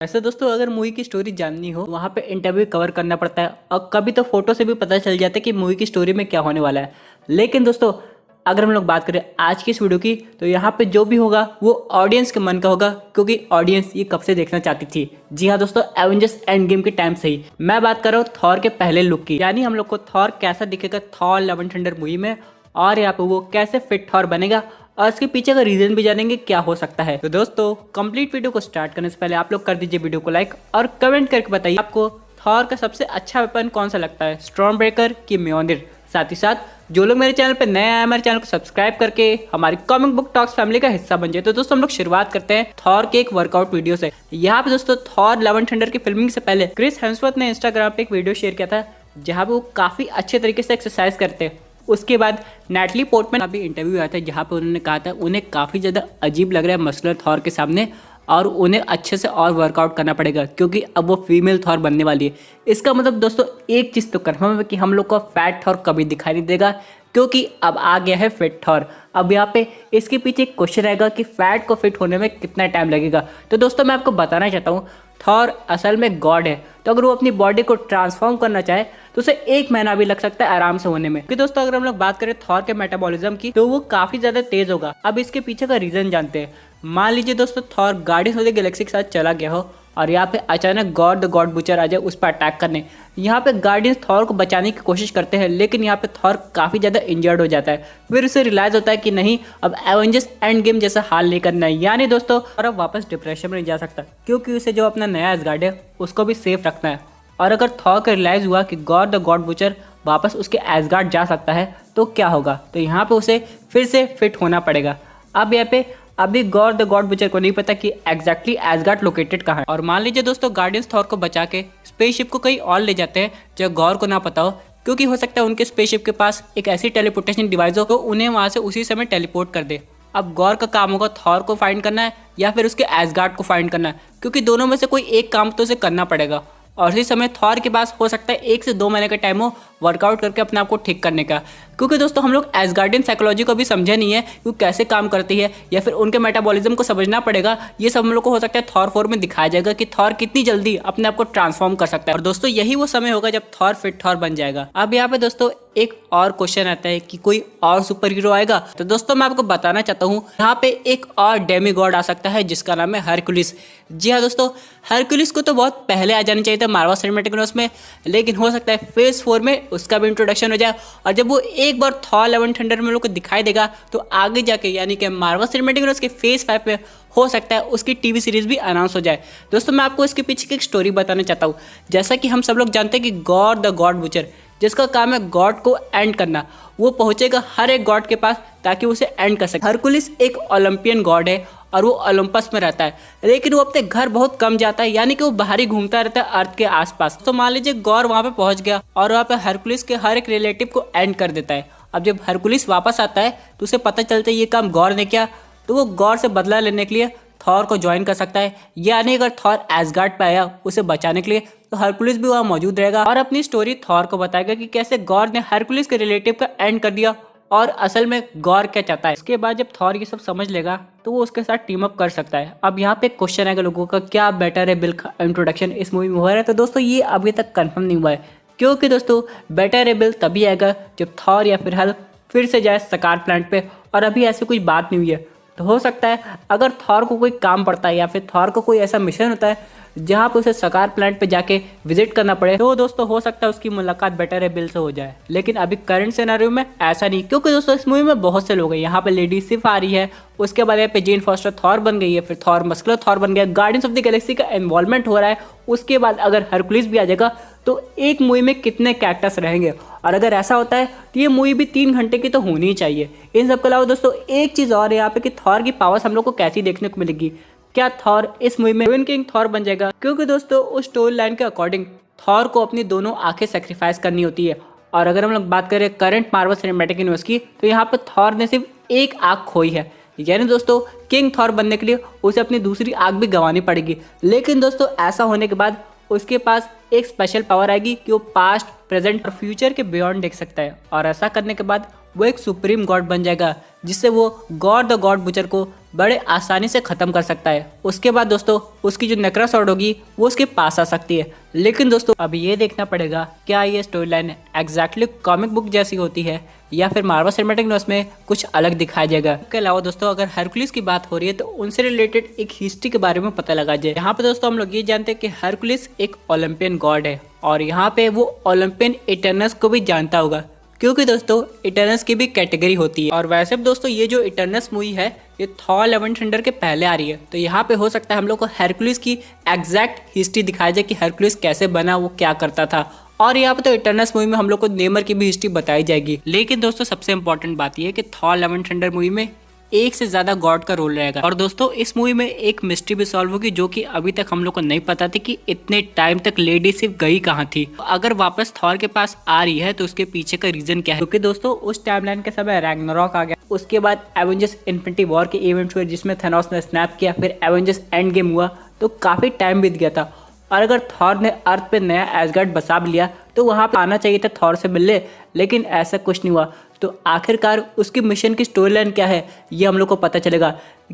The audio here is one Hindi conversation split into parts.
वैसे दोस्तों अगर मूवी की स्टोरी जाननी हो वहाँ पे इंटरव्यू कवर करना पड़ता है और कभी तो फोटो से भी पता चल जाता है कि मूवी की स्टोरी में क्या होने वाला है। लेकिन दोस्तों अगर हम लोग बात करें आज की इस वीडियो की तो यहाँ पे जो भी होगा वो ऑडियंस के मन का होगा, क्योंकि ऑडियंस ये कब से देखना चाहती थी। जी हाँ दोस्तों, एवेंजर्स एंड गेम के टाइम से ही मैं बात कर रहा हूँ थॉर के पहले लुक की, यानी हम लोग को थॉर कैसा दिखेगा Thor love and thunder movie में, और यहाँ पे वो कैसे फिट थॉर बनेगा और इसके पीछे का रीजन भी जानेंगे क्या हो सकता है। तो दोस्तों कंप्लीट वीडियो को स्टार्ट करने से पहले आप लोग कर दीजिए वीडियो को लाइक और कमेंट करके बताइए आपको थॉर का सबसे अच्छा वेपन कौन सा लगता है, स्टॉर्म ब्रेकर की म्योनिर। साथ ही साथ जो लोग मेरे चैनल पे नए आए हमारे चैनल को सब्सक्राइब करके हमारी कॉमिक बुक टॉक्स फैमिली का हिस्सा बन जाए। तो दोस्तों हम लोग शुरुआत करते हैं थॉर के एक वर्कआउट वीडियो से। यहाँ पे दोस्तों थॉर लव एंड थंडर की फिल्मिंग से पहले क्रिस हेम्सवर्थ ने इंस्टाग्राम पे एक वीडियो शेयर किया था जहाँ पे वो काफी अच्छे तरीके से एक्सरसाइज करते हैं। उसके बाद नैटली पोर्टमैन का भी इंटरव्यू आया था जहाँ पे उन्होंने कहा था उन्हें काफ़ी ज़्यादा अजीब लग रहा है मस्कुलर थॉर के सामने और उन्हें अच्छे से और वर्कआउट करना पड़ेगा क्योंकि अब वो फीमेल थॉर बनने वाली है। इसका मतलब दोस्तों एक चीज़ तो कन्फर्म है कि हम लोग को फैट थॉर कभी दिखाई नहीं देगा, क्योंकि अब आ गया है फिट थॉर। अब यहाँ पे इसके पीछे एक क्वेश्चन रहेगा कि फैट को फिट होने में कितना टाइम लगेगा। तो दोस्तों मैं आपको बताना चाहता हूँ थॉर असल में गॉड है, तो अगर वो अपनी बॉडी को ट्रांसफॉर्म करना चाहे तो उसे 1 महीना भी लग सकता है आराम से होने में। क्योंकि दोस्तों अगर हम लोग बात करें थॉर के मेटाबॉलिज्म की तो वो काफी ज्यादा तेज होगा। अब इसके पीछे का रीजन जानते हैं। मान लीजिए दोस्तों Thor guardians of the Galaxy के साथ चला गया हो और यहाँ पे अचानक गॉड द गॉड बुचर आ जाए उस पर अटैक करने। यहाँ पे गार्डियंस थॉर को बचाने की कोशिश करते हैं, लेकिन यहाँ पे थॉर काफी ज्यादा इंजर्ड हो जाता है। फिर उसे रियलाइज होता है कि नहीं, अब एवेंजर्स एंड गेम जैसा हाल नहीं करना है, यानी दोस्तों और अब वापस डिप्रेशन में नहीं जा सकता क्योंकि उसे जो अपना नया एसगार्ड है उसको भी सेफ रखना है। और अगर थॉर को रियलाइज हुआ कि गॉड द गॉड बुचर वापस उसके एसगार्ड जा सकता है तो क्या होगा, तो यहाँ पे उसे फिर से फिट होना पड़ेगा। अब यहाँ पे अभी गॉड द गॉड बुचर को नहीं पता कि एग्जैक्टली एसगार्ड लोकेटेड कहाँ है। और मान लीजिए दोस्तों गार्डियंस थॉर को बचा के स्पेसशिप को कहीं और ले जाते हैं जो गॉर को ना पता हो, क्योंकि हो सकता है उनके स्पेसशिप के पास एक ऐसी टेलीपोर्टेशन डिवाइस हो तो उन्हें वहां से उसी समय टेलीपोर्ट कर दे। अब गॉर का काम होगा थॉर को फाइंड करना है या फिर उसके एसगार्ड को फाइंड करना है, क्योंकि दोनों में से कोई एक काम तो उसे करना पड़ेगा। और इसी समय थॉर के पास हो सकता है 1 से 2 महीने का टाइम हो वर्कआउट करके अपने आप को ठीक करने का, क्योंकि दोस्तों हम लोग एसगार्डियन साइकोलॉजी को भी समझे नहीं है कि वो कैसे काम करती है या फिर उनके मेटाबॉलिज्म को समझना पड़ेगा। ये सब हम लोग को हो सकता है थॉर 4 में दिखाया जाएगा कि थॉर कितनी जल्दी अपने आप को ट्रांसफॉर्म कर सकता है। और दोस्तों यही वो समय होगा जब थॉर फिट थॉर बन जाएगा। अब यहाँ पे दोस्तों एक और क्वेश्चन आता है कि कोई और सुपर हीरो आएगा। तो दोस्तों मैं आपको बताना चाहता हूँ यहाँ पे एक और डेमी गॉड आ सकता है जिसका नाम है हरकुलिस। जी हाँ दोस्तों, हरकुलिस को तो बहुत पहले आ जाना चाहिए था मार्वल सिनेमैटिक यूनिवर्स में, लेकिन हो सकता है फेज 4 में उसका भी इंट्रोडक्शन हो जाए। और जब वो एक बार थॉर लव एंड थंडर में लोग को दिखाई देगा तो आगे जाके यानी कि मार्वल सिनेमैटिक यूनिवर्स के फेज 5 में हो सकता है उसकी टीवी सीरीज भी अनाउंस हो जाए। दोस्तों मैं आपको इसके पीछे की एक स्टोरी बताना चाहता हूँ। जैसा कि हम सब लोग जानते हैं कि गॉड द गॉड बुचर जिसका काम है गॉड को एंड करना, वो पहुंचेगा हर एक गॉड के पास ताकि उसे एंड कर सके। हरकुलिस एक ओलंपियन गॉड है और वो ओलंपस में रहता है, लेकिन वो अपने घर बहुत कम जाता है, यानी कि वो बाहर ही घूमता रहता है अर्थ के आसपास। तो मान लीजिए गॉर वहां पे पहुंच गया और वहां पे हरकुलिस के हर एक रिलेटिव को एंड कर देता है। अब जब हरकुलिस वापस आता है तो उसे पता चलता है ये काम गॉर ने किया, तो वो गॉर से बदला लेने के लिए थॉर को ज्वाइन कर सकता है। यानी अगर थॉर एसगार्ड पे आया उसे बचाने के लिए तो हरकुलिस भी वहाँ मौजूद रहेगा और अपनी स्टोरी थॉर को बताएगा कि कैसे गॉर ने हरकुलिस के रिलेटिव का एंड कर दिया और असल में गॉर क्या चाहता है। इसके बाद जब थॉर ये सब समझ लेगा तो वो उसके साथ टीम अप कर सकता है। अब यहाँ पे क्वेश्चन है लोगों का, क्या बेटर है बिल का इंट्रोडक्शन इस मूवी में हो रहा है। तो दोस्तों ये अभी तक कंफर्म नहीं हुआ है, क्योंकि दोस्तों बेटर है बिल तभी आएगा जब थॉर या फिर हल्क फिर से जाए सकार प्लांट पे, और अभी ऐसी कोई बात नहीं हुई है। तो हो सकता है अगर थॉर को कोई काम पड़ता है या फिर थॉर को कोई ऐसा मिशन होता है जहां पे उसे सकार प्लांट पे जाके विजिट करना पड़े, तो दोस्तों हो सकता है उसकी मुलाकात बेटर है बिल से हो जाए। लेकिन अभी करंट सिनेरियो में ऐसा नहीं, क्योंकि दोस्तों इस मूवी में बहुत से लोग हैं। यहाँ पे लेडी सिफ आ रही है, उसके बाद यहाँ पे जेन फॉस्टर थॉर बन गई है, फिर थॉर मस्कुलर थॉर बन गया, गार्डियंस ऑफ द गैलेक्सी का इन्वॉल्वमेंट हो रहा है। उसके बाद अगर हरकुलिस भी आ जाएगा तो एक मूवी में कितने कैरेक्टर्स रहेंगे। और अगर ऐसा होता है तो ये मूवी भी 3 घंटे की तो होनी ही चाहिए। इन सब के अलावा दोस्तों एक चीज़ और है यहाँ पे कि थॉर की पावर्स हम लोग को कैसी देखने को मिलेगी। क्या थॉर इस मूवी में ट्विन किंग थॉर बन जाएगा, क्योंकि दोस्तों उस स्टोरी लाइन के अकॉर्डिंग थॉर को अपनी दोनों आंखें सेक्रीफाइस करनी होती है। और अगर हम लोग बात करें करंट मार्वल सिनेमैटिक यूनिवर्स की तो यहाँ पे थॉर ने सिर्फ एक आंख खोई है, यानी दोस्तों किंग थॉर बनने के लिए उसे अपनी दूसरी आंख भी गंवानी पड़ेगी। लेकिन दोस्तों ऐसा होने के बाद उसके पास एक स्पेशल पावर आएगी कि वो पास्ट, प्रेजेंट और फ्यूचर के बियॉन्ड देख सकता है, और ऐसा करने के बाद वो एक सुप्रीम गॉड बन जाएगा, जिससे वो गॉड द गॉड बुचर को बड़े आसानी से ख़त्म कर सकता है। उसके बाद दोस्तों उसकी जो नेक्रा स्वॉर्ड होगी वो उसके पास आ सकती है। लेकिन दोस्तों अब ये देखना पड़ेगा क्या ये story line exactly comic book जैसी होती है या फिर मार्वल सिनेमैटिक यूनिवर्स में कुछ अलग दिखाया जाएगा। इसके अलावा दोस्तों अगर हरकुलिस की बात हो रही है तो उनसे रिलेटेड एक हिस्ट्री के बारे में पता लगा जाए। यहाँ पे दोस्तों हम लोग ये जानते हैं कि हरकुलिस एक ओलंपियन गॉड है और यहाँ पे वो ओलंपियन इटर्नल्स को भी जानता होगा, क्योंकि दोस्तों इटर्नल्स की भी कैटेगरी होती है। और वैसे भी दोस्तों ये जो इटर्नल्स मूवी है ये थॉर लव एंड थंडर के पहले आ रही है, तो यहाँ पे हो सकता है हम लोग को हरकुलिस की एग्जैक्ट हिस्ट्री दिखाई जाए कि हरकुलिस कैसे बना, वो क्या करता था। और यहाँ पे तो इटर्नल्स मूवी में हम लोग को नेमर की भी हिस्ट्री बताई जाएगी। लेकिन दोस्तों सबसे इंपॉर्टेंट बात यह है कि Thor love and thunder movie में एक से ज्यादा गॉड का रोल रहेगा। और दोस्तों इस मूवी में एक मिस्ट्री भी सॉल्व होगी जो कि अभी तक हम लोग को नहीं पता थी कि इतने टाइम तक लेडी सिर्फ गई कहाँ थी। अगर वापस थॉर के पास आ रही है तो उसके पीछे का रीजन क्या है, क्योंकि दोस्तों उस टाइमलाइन के समय रैग्नारॉक आ गया, उसके बाद एवेंजर्स इन्फिनिटी वॉर के इवेंट्स हुए जिसमें थैनोस ने स्नैप किया, फिर एवेंजर्स एंड गेम हुआ, तो काफी टाइम बीत गया था। और अगर थॉर ने अर्थ पे नया एसगार्ड बसा भी लिया तो वहां पे आना चाहिए था थॉर से मिलने, लेकिन ऐसा कुछ नहीं हुआ। तो आखिरकार उसकी मिशन की स्टोरी लाइन क्या है ये हम लोग को पता चलेगा।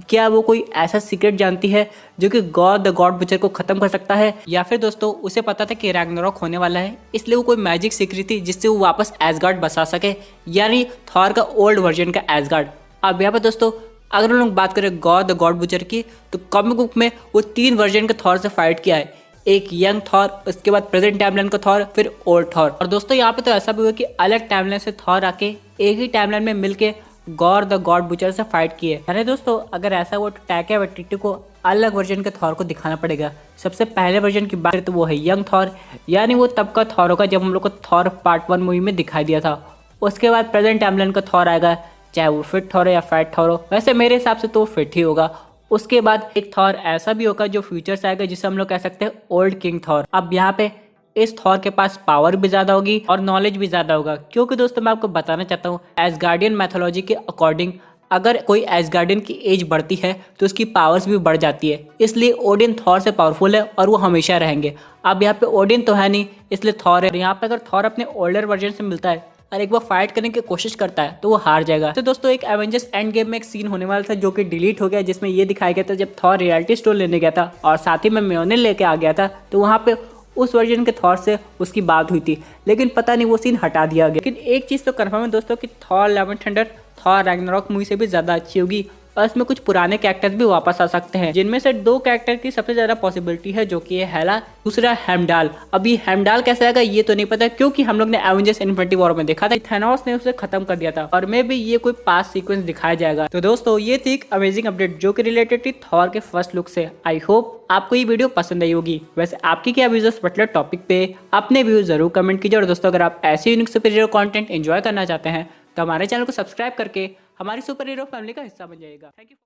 क्या वो कोई ऐसा सीक्रेट जानती है जो कि गॉड द गॉड बुचर को खत्म कर सकता है, या फिर दोस्तों उसे पता था कि रैग्नारॉक होने वाला है इसलिए वो कोई मैजिक सीख रही थी जिससे वो वापस एसगार्ड बसा सके, यानी थॉर का ओल्ड वर्जन का एसगार्ड। अब यहाँ पर दोस्तों अगर हम लोग बात करें गॉड द गॉड बुचर की तो कॉमिक बुक में वो 3 वर्जन के थॉर से फाइट किया है, एक यंग थॉर, उसके बाद प्रेजेंट टाइमलाइन का थॉर, फिर ओल्ड थॉर। और दोस्तों यहाँ पे तो ऐसा भी हुआ कि अलग टाइमलाइन से थॉर आके एक ही टाइमलाइन में मिलके गॉड द गॉड बुचर से फाइट किए। अरे दोस्तों अगर ऐसा हुआ तो टैका वाइटिटी को अलग वर्जन के थॉर को दिखाना पड़ेगा। सबसे पहले वर्जन की बात तो वो है यंग थॉर, यानी वो तब का थॉर होगा जब हम लोग को थॉर पार्ट 1 मूवी में दिखाई दिया था। उसके बाद प्रेजेंट टाइमलाइन का थॉर आएगा, चाहे वो फिट थॉर हो या फैट थॉर हो, वैसे मेरे हिसाब से तो फिट ही होगा। उसके बाद एक थॉर ऐसा भी होगा जो फ्यूचर्स आएगा जिसे हम लोग कह सकते हैं ओल्ड किंग थॉर। अब यहाँ पे इस थॉर के पास पावर भी ज्यादा होगी और नॉलेज भी ज्यादा होगा, क्योंकि दोस्तों मैं आपको बताना चाहता हूँ एसगार्डियन मैथोलॉजी के अकॉर्डिंग अगर कोई एसगार्डियन की एज बढ़ती है तो उसकी पावर्स भी बढ़ जाती है, इसलिए ओडिन थॉर से पावरफुल है और वो हमेशा रहेंगे। अब यहाँ पे ओडिन तो है नहीं इसलिए थॉर है। यहाँ पे अगर थॉर अपने ओल्डर वर्जन से मिलता है और एक बार फाइट करने की कोशिश करता है तो वो हार जाएगा। तो दोस्तों एक एवेंजर्स एंड गेम में एक सीन होने वाला था जो कि डिलीट हो गया, जिसमें ये दिखाया गया था जब थॉर रियलिटी स्टोर लेने गया था और साथ ही में म्योनिल लेके आ गया था, तो वहाँ पे उस वर्जन के थॉर से उसकी बात हुई थी, लेकिन पता नहीं वो सीन हटा दिया गया। लेकिन एक चीज़ तो कंफर्म है दोस्तों कि Thor love and thunder Thor Ragnarok movie से भी ज़्यादा अच्छी होगी और इसमें कुछ पुराने कैरेक्टर्स भी वापस आ सकते हैं, जिनमें से 2 कैरेक्टर की सबसे ज्यादा पॉसिबिलिटी है जो कि है हेला, दूसरा हेमडाल। अभी हेमडाल कैसे आएगा ये तो नहीं पता, क्योंकि हम लोग ने एवेंजर्स इन्फिनिटी वॉर में देखा था थैनोस ने उसे खत्म कर दिया था और मे भी ये कोई पास्ट सीक्वेंस दिखाया जाएगा। तो दोस्तों ये थी एक अमेजिंग अपडेट जो कि रिलेटेड थी थॉर के फर्स्ट लुक से। आई होप आपको ये वीडियो पसंद आई होगी। वैसे आपकी क्या व्यूज इस पर्टिकुलर टॉपिक पे अपने व्यूज जरूर कमेंट कीजिए। और दोस्तों अगर आप ऐसे unique super hero content enjoy करना चाहते हैं तो हमारे चैनल को सब्सक्राइब करके हमारी सुपर हीरो फैमिली का हिस्सा बन जाएगा। Thank you.